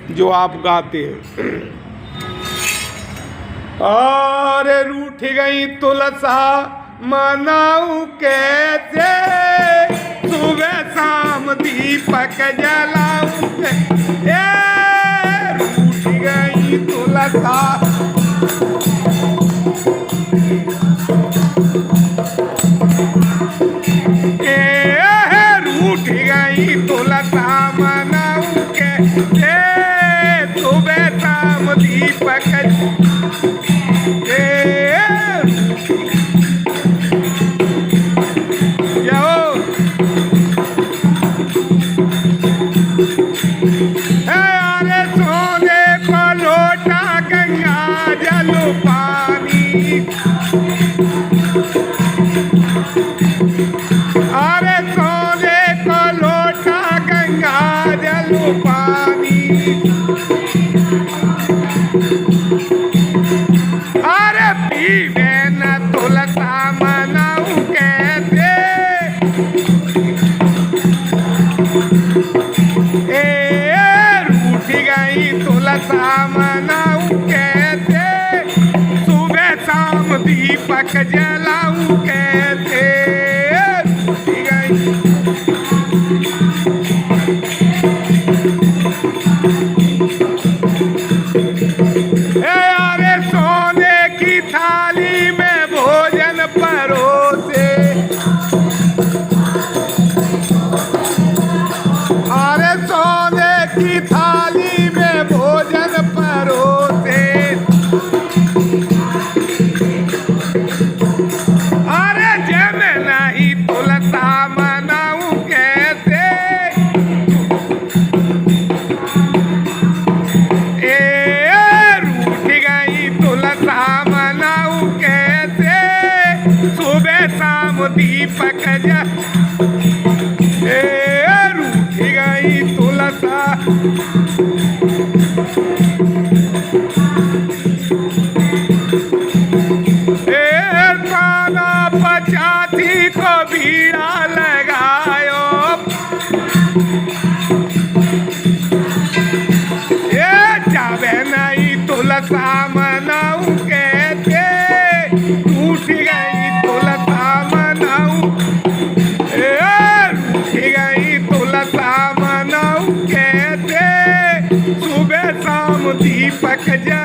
जो आप गाते हैं। और रूठ गई तुलसा मनाऊ कैसे, सुबह शाम दीपक जलाऊं कैसे। रूठ गई तुलसा रूठ गई तुलसा मनाऊ कैसे, सुबह शाम दीपक अरे सोने को लोटा गंगा जल पानी, अरे सोने को लोटा गंगा जल पानी, अरे पीवे न तुलसा मनाऊ कैसे। रूठ गई तुलसा मनाऊ कैसे, सुबह शाम दीपक जलाऊं कैसे। रूठ गई अरे सोने की थाली में भोजन परोसे, अरे सोने की थाली में भोजन परोसे, अरे जब नहीं तुलसा मनाऊं कैसे। रूठ गई तुलसा मनाऊं कैसे, सुबह शाम दीपक रूठ गई तुलसा। काना पचाती को बीड़ा लगायो, जावे नहीं तुलसा मनाऊ कैसे। रूठ गई तुलसा मनाऊ, रूठ गई तुलसा मनाऊ कैसे, सुबह शाम दीपक जलाऊं